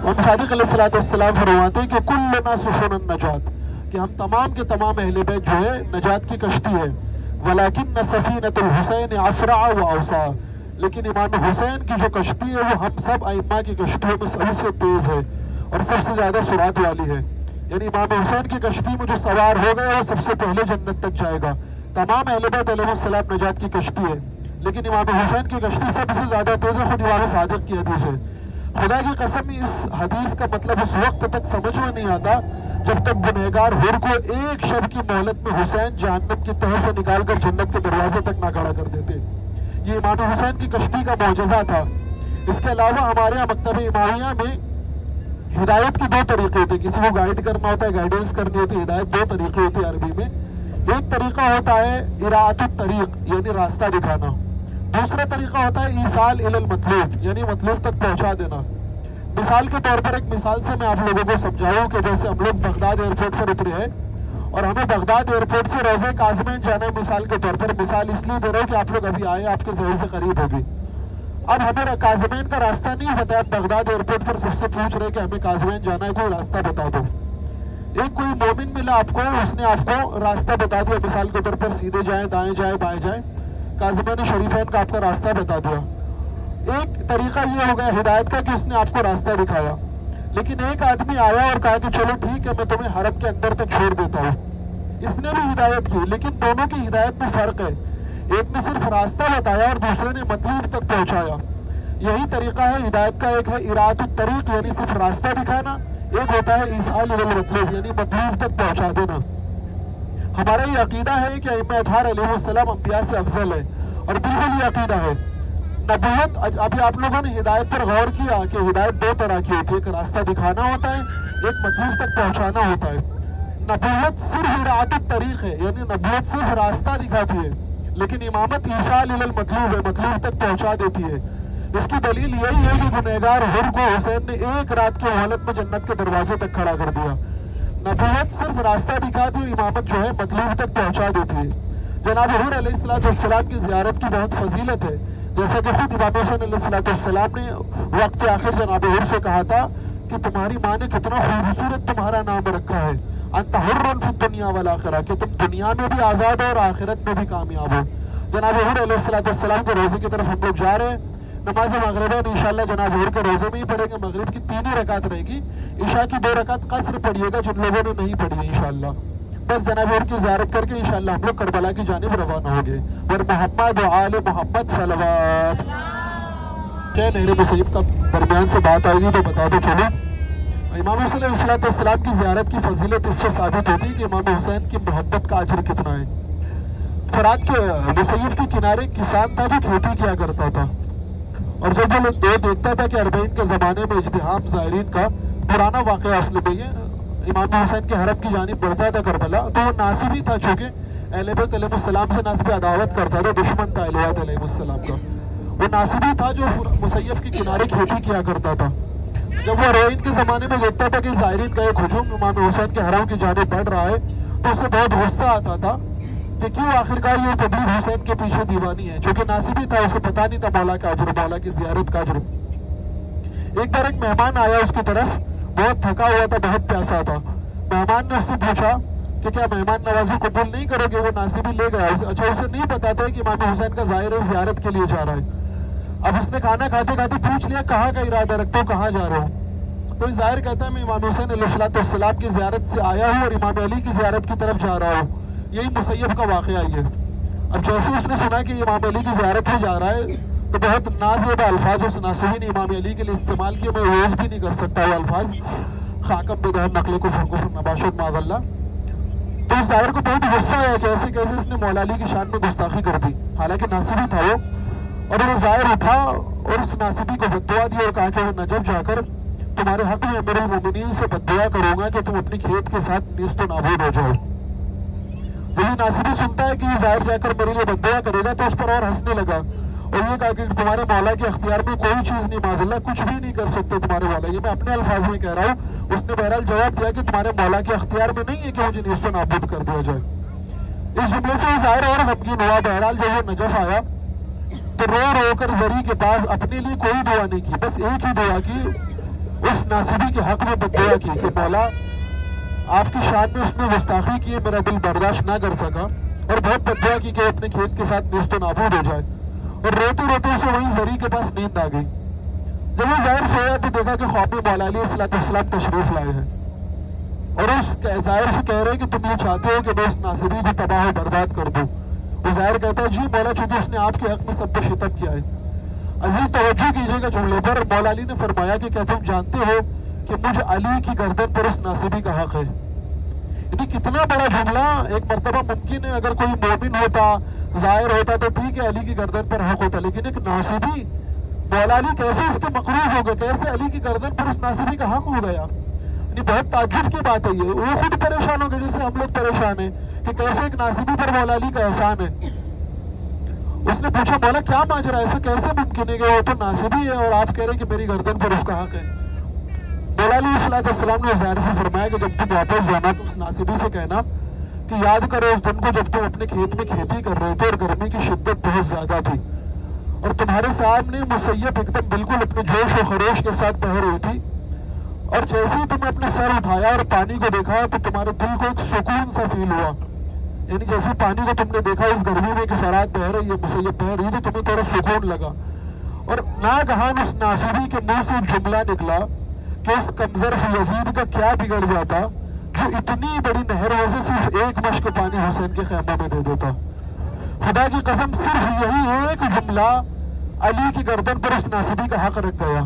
S2: इमाम सादिक अलैहिस्सलाम फरमाते हैं कि कुल्लुना सुफुनुन नजात, कि हम तमाम के तमाम अहले बैत जो है नजात की कश्ती है। वलाकिन सफीनतुल हुसैन असरा व अवसा, लेकिन इमाम हुसैन की जो कश्ती है वो हम सब अइम्मा की कश्तियों में सबसे तेज है और सबसे ज्यादा सुरात वाली है। यानी इमाम हुसैन की कश्ती में जो सवार हो गया वो सबसे पहले जन्नत तक जाएगा। तमाम अहले बैत अलैहिस्सलाम नजात की कश्ती है, लेकिन इमाम हुसैन की कश्ती सबसे ज्यादा तेज है। खुद इमाम सादिक की हदीस है। खुदा की कसम, इस हदीस का मतलब उस वक्त तक समझ में नहीं आता जब तक गुनहगार हुर को एक शब की मोहलत में हुसैन जहन्नम की तह से निकालकर जन्नत के दरवाजे तक ना खड़ा कर देते। ये इमाम हुसैन की कश्ती का मौजज़ा था। इसके अलावा हमारे यहाँ मकतब इमामिया में हिदायत के दो तरीके होते हैं। किसी को गाइड करना होता है, गाइडेंस करनी होती है। हिदायत दो तरीके होते हैं अरबी में। एक तरीका होता है इराअतुत तरीक, यानी रास्ता दिखाना। दूसरा तरीका होता है ईसाल इलल मतलूब, यानी मतलूब तक पहुंचा देना। मिसाल के तौर पर एक मिसाल से मैं आप लोगों को समझाऊं कि जैसे हम लोग बगदाद एयरपोर्ट पर उतरे हैं और हमें बगदाद एयरपोर्ट से रोज़ा काज़मीन जाना है। मिसाल के तौर पर, मिसाल इसलिए दे रहा हूँ कि आप लोग अभी आए, आपके जहर से करीब होगी। अब हमें काज़मीन का रास्ता नहीं पता है, बगदाद एयरपोर्ट पर सबसे पूछ रहे कि हमें काज़मीन जाना है, कोई रास्ता बता दो। एक कोई मोमिन मिला आपको, उसने आपको रास्ता बता दिया। मिसाल के तौर पर सीधे जाए, दाएं जाए, बाएं जाए, काज़मीन शरीफैन का आपका रास्ता बता दिया। एक तरीका ये हो गया हिदायत का कि उसने आपको रास्ता दिखाया। लेकिन एक आदमी आया और कहा कि चलो ठीक है, मैं तुम्हें हरम के अंदर तक छोड़ देता हूँ। इसने भी हिदायत की, लेकिन दोनों की हिदायत में फर्क है। एक ने सिर्फ रास्ता बताया और दूसरे ने मतलूब तक पहुंचाया। यही तरीका है हिदायत का। एक है इराअतुत तरीक, यानी सिर्फ रास्ता दिखाना। एक होता है ईसाल इलल मतलूब, यानी मतलूब तक पहुंचा देना। हमारा ये अकीदा है कि अइम्मा इत्हार अलैहिस्सलाम अंबिया से अफजल है और बिल्कुल ये अकीदा है। नबूवत, अभी आप लोगों ने हिदायत पर गौर किया कि हिदायत दो तरह की होती है, एक रास्ता दिखाना होता है, एक मतलूब तक पहुंचाना होता है। नबूवत सिर्फ इराअतुत तरीक है, यानी नबूवत सिर्फ रास्ता दिखाती है, लेकिन इमामत ईसाल इलल मतलूब है, मतलूब तक पहुंचा देती है। इसकी दलील यही है कि गुनहगार हुर को हुसैन ने एक रात की हालत में जन्नत के दरवाजे तक खड़ा कर दिया। नबूवत सिर्फ रास्ता दिखाती है, इमामत जो है मतलूब तक पहुंचा देती है। जनाब हुर अलैहिस्सलाम की ज़ियारत की बहुत फजीलत है। जैसा कि खुद इमाम हुसैन अलैहिस्सलाम ने वक्त आखिर जनाब हुर से कहा था कि तुम्हारी माँ ने कितना खूबसूरत तुम्हारा नाम रखा है, अंत हुर्रुन फिद दुनिया वल आखिरा, कि तुम दुनिया में भी आज़ाद हो और आखिरत में भी कामयाब हो। जनाब हुर अलैहिस्सलाम के रोज़े की तरफ हम लोग जा रहे हैं। नमाज मगरिब इंशाल्लाह जनाब हुर के रोज़े में ही पढ़ेंगे। मगरिब की 3 ही रकात रहेगी, इशा की 2 रकात कसर पढ़िएगा जिन लोगों ने नहीं पढ़ी है इंशाल्लाह। बस जनाब हुर की ज़ियारत करके इंशाल्लाह हम लोग करबला की जानिब रवाना होंगे। और मोहम्मद व आले मोहम्मद सलवात। क्या नहर मुसय्यब तक दरमियान से बात आएगी तो बता दो। चलो, इमाम हुसैन अलैहिस्सलाम की ज़ियारत की फजीलत इससे साबित होती है कि इमाम हुसैन की मोहब्बत का अजर कितना है। फरात के मुसय्यब के किनारे किसान था जो खेती किया करता था, और जब वो देखता था कि अरबईन के ज़माने में इज्तिहाम ज़ायरीन का पुराना वाक़या असल में ये इमाम हुसैन के हरम की जानिब बढ़ता था करबला, तो वो नासिबी था, चूँकि अहले बैत अलैहिस्सलाम से नासिबी अदावत करता था, दुश्मन था अहले बैत अलैहिस्सलाम का। वो नासिबी था जो मुसय्यब के किनारे खेती किया करता था। जब वो अरबईन के ज़माने में देखता था कि ज़ायरीन का एक हुजूम इमाम हुसैन के हरम की जानिब बढ़ रहा है, तो उसे बहुत गुस्सा आता था कि क्यों आखिरकार ये पब्लिक हुसैन के पीछे दीवानी है। चूँकि नासिबी था, उसे पता नहीं था मौला का अजर, मौला की ज़ियारत का अजर। एक बार एक मेहमान आया उसकी तरफ, बहुत थका हुआ था, बहुत प्यासा था। मेहमान ने उससे पूछा कि क्या मेहमान नवाजी कबूल नहीं करोगे? वो नासिबी ले गया अच्छा, उसे नहीं पता था कि इमाम हुसैन का ज़ाहिर ज़ियारत के लिए जा रहा है। अब उसने खाना खाते खाते पूछ लिया कहाँ का इरादा रखते हो, कहाँ जा रहे हो? तो ज़ाहिर कहता है मैं इमाम हुसैन अलैहिस्सलाम की ज़ियारत से आया हूँ और इमाम अली की ज़ियारत की तरफ जा रहा हूँ। यही मुसय्यब का वाक़या ये। अब जैसे उसने सुना कि इमाम अली की ज़ियारत में जा रहा है तो बहुत नाज़ेबा अल्फाज उस नासिबी ने इमाम अली के लिए इस्तेमाल किए। मैं यूज़ भी नहीं कर सकता वो अल्फाज, खाकम बेदहन नकले को फुरकुफर नबाशत माज़ल्ला। तो उस ज़ाहिर को बहुत गुस्सा आया कि ऐसे कैसे इसने मौला अली की शान में गुस्ताखी कर दी, हालांकि नासिबी था वो। और वो ज़ाहिर उठा और उस नासिबी को बद्दुआ दी और कहा कि वो नजफ जाकर तुम्हारे हक में अमीरुल मोमिनीन से बद्दुआ करूंगा कि तुम अपनी खेत के साथ निस्त नाबूद हो जाओ। यही नासिबी सुनता है कि ये ज़ाहिर जाकर मेरे लिए बद्दुआ करेगा तो उस पर और हंसने लगा और ये कहा कि तुम्हारे मौला के अख्तियार में कोई चीज़ नहीं, माज़ल्लाह कुछ भी नहीं कर सकते तुम्हारे मौला। ये मैं अपने अल्फाज में कह रहा हूँ। उसने बहरहाल जवाब दिया कि तुम्हारे मौला के अख्तियार में नहीं है कि मुझे निस्त नाबूद कर दिया जाए। इस जुमले से ज़ाहिर और गमगीन हुआ। बहरहाल जब वो नजफ आया तो रो रो कर ज़री के पास अपने लिए कोई दुआ नहीं की, बस एक ही दुआ की, उस नासिबी के हक में बद्दुआ की कि मौला आपकी शान में उसने गुस्ताखी की, मेरा दिल बर्दाश्त ना कर सका, और बहुत बद्दुआ की कि अपने खेत के साथ निस्त नाबूद हो जाए। और रोते रोते उसे वहीं ज़री के पास नींद आ गई। जब वो ज़ाहिर सोया तो देखा कि ख्वाब में मौला अलैहिस्सलाम तशरीफ लाए हैं और उस ज़ाहिर से कह रहे हैं कि तुम ये चाहते हो कि मैं उस नासिबी को तबाह और बर्बाद कर दूं। वो ज़ाहिर कहता है जी मौला, चूंकि उसने आपके हक में सब पे शितम किया है। अजीज तवज्जो कीजिएगा जुमले पर। मौला अली ने फरमाया कि क्या तुम जानते हो कि मुझ अली की गर्दन पर उस नासिबी का हक है? यानी कितना बड़ा जुमला। एक मरतबा मुमकिन है अगर कोई मोमिन होता, ज़ाहिर होता तो ठीक है, अली की गर्दन पर हक होता, लेकिन एक नासिबी, मौला अली कैसे उसके मकरूज हो गए, कैसे अली की गर्दन पर उस नासिबी का हक हो गया? यानी बहुत ताज्जुब की बात है ये। वो खुद परेशान हो गए जैसे हम लोग परेशान हैं कि कैसे एक नासिबी पर मौला अली का एहसान है। उसने पूछा मौला क्या माजरा, ऐसे कैसे मुमकिन है कि वो तो नासिबी है और आप कह रहे हैं कि मेरी गर्दन पर उसका हक है? मौला अलैहिस्सलाम ने ज़ाहिर से फरमाया कि जब तुम वापस जाना तो उस नासिबी से कहना कि याद करो उस दिन को जब तुम अपने खेत में खेती कर रहे थे और गर्मी की शिद्दत बहुत ज्यादा थी और तुम्हारे सामने मुसय्यब एकदम बिल्कुल अपने जोश और खरोश के साथ बह रही थी, और जैसे ही तुमने अपने सर उठाया और पानी को देखा तो तुम्हारे दिल को एक सुकून सा फील हुआ। यानी जैसे पानी को तुमने देखा इस गर्मी में कि शराब बह रही है, मुसय्यब बह रही है, तो तुम्हें थोड़ा सुकून लगा। और नागहान उस नासिबी के मुंह से एक जुमला निकला कि उस कमजर यजीद का क्या बिगड़ जाता जो इतनी बड़ी नहर में से सिर्फ एक मश्क पानी हुसैन के खैमे में दे देता। खुदा की कसम सिर्फ यही एक जुमला अली की गर्दन पर उस नासिबी का हक रख गया।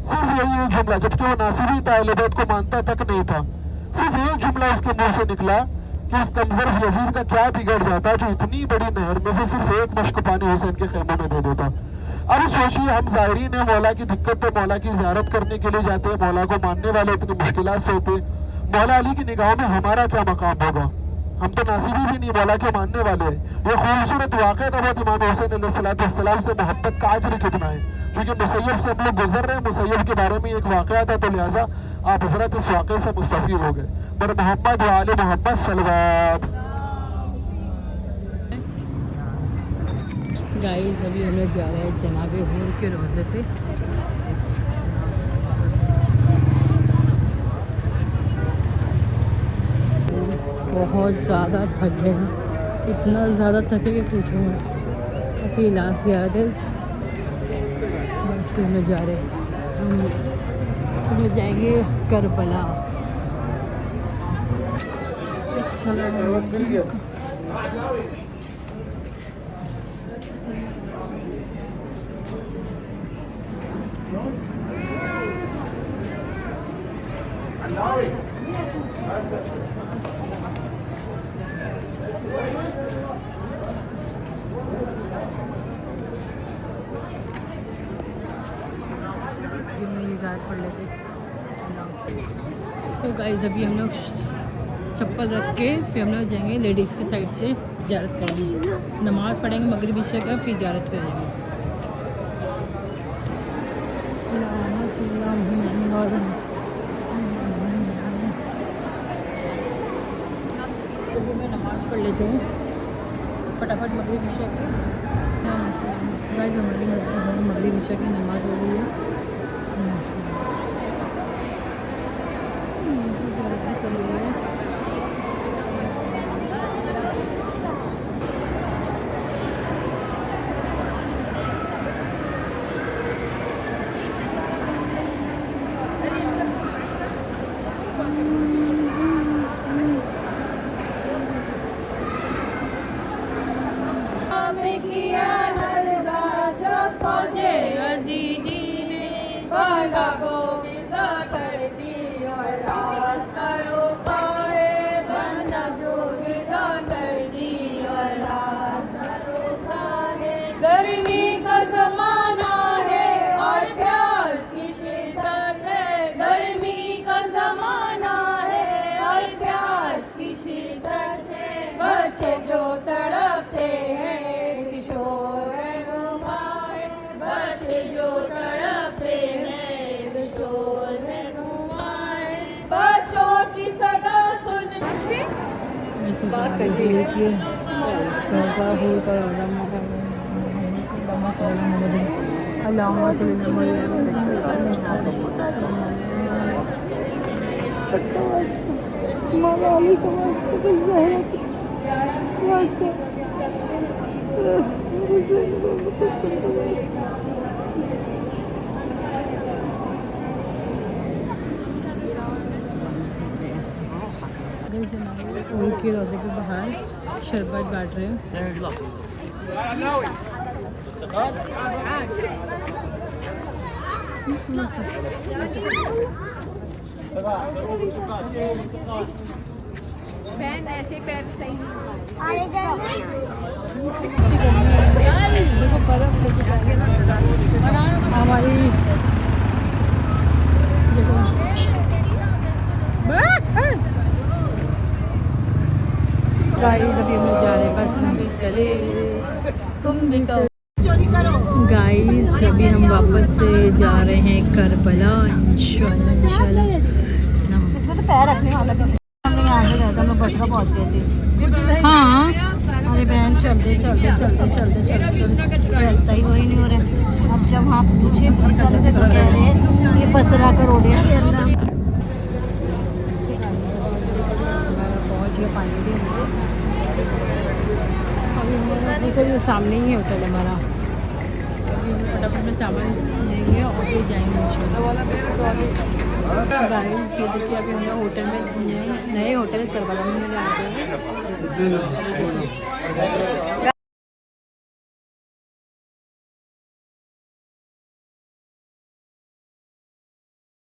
S2: सिर्फ यही एक जुमला, जबकि वो नासिबी अहले बैत को मानता तक नहीं था। सिर्फ एक जुमला उसके मुंह से निकला कि उस कमजर यजीद का क्या बिगड़ जाता जो इतनी बड़ी नहर में से सिर्फ एक मश्क पानी हुसैन के खैमे में दे देता। अब सोचिए हम ज़ायरीन हैं, मौला की दिक्कत पे मौला की ज़ियारत करने के लिए जाते हैं, मौला को मानने वाले इतनी मुश्किलात से होते, मौला अली की निगाहों में हमारा क्या मकाम होगा? हम तो नासिबी भी नहीं, मौला के मानने वाले हैं। ये खूबसूरत वाक़या था बहुत इमाम हुसैन अलैहिस्सलाम से मोहब्बत का अज्र कितना है, क्योंकि मुसय्यब से हम लोग गुजर रहे हैं, मुसय्यब के बारे में एक वाक़या था तो लिहाजा आप हजरत इस वाक़े से मुस्तफ़ीद हो गए। पर मोहम्मद व आले मोहम्मद सलवात।
S1: गाइस अभी हम लोग जा रहे हैं जनाबे हूर के रोज़े पे। बहुत ज़्यादा थक गए हैं, इतना ज़्यादा थके कि पूछो मत। काफ़ी लास्ट याद है बस हम लोग जा रहे हैं, हम लोग जाएंगे करबला। पढ़ लेते। सो गाइस अभी हम लोग चप्पल रख के फिर हम लोग जाएंगे लेडीज़ के साइड से ज़ियारत करेंगे, नमाज़ पढ़ेंगे मगरिब इशा का, फिर ज़ियारत करेंगे। अभी मैं नमाज़ पढ़ लेते हैं फटाफट मगरिब इशा की। गाइस हमारी मगरिब इशा की नमाज़ हो गई है। देखिए कैसा हो कर अल्लाह के रोजे के बाहर शरबत बांट रहे हैं।
S3: पैर ऐसे पैर सही
S1: देखो बर्फ लेके हमारी देखो गाइस अभी हम जा रहे हैं बस हम भी चले तुम भी गाइस अभी हम वापस से जा रहे हैं करबला इंशाल्लाह
S3: इसमें तो पैर रखने वाला भी हमने यहाँ से गया था मैं बसरा पहुँच गई थी।
S1: हाँ
S3: अरे बहन चलते रास्ता ही वही नहीं हो रहा है। अब जब वहाँ पूछे पुलिस वाले से तो कह रहे हैं ये बसरा का रोड है के अंदर।
S1: पहुँच गया पानी भी अभी हमारा देखो सामने ही है होटल हमारा। अभी हम फटाफट में सामान लेंगे और फिर जाएंगे गाइस। ये देखिए अभी हम लोग होटल में नए होटल करबला में आ गए हैं।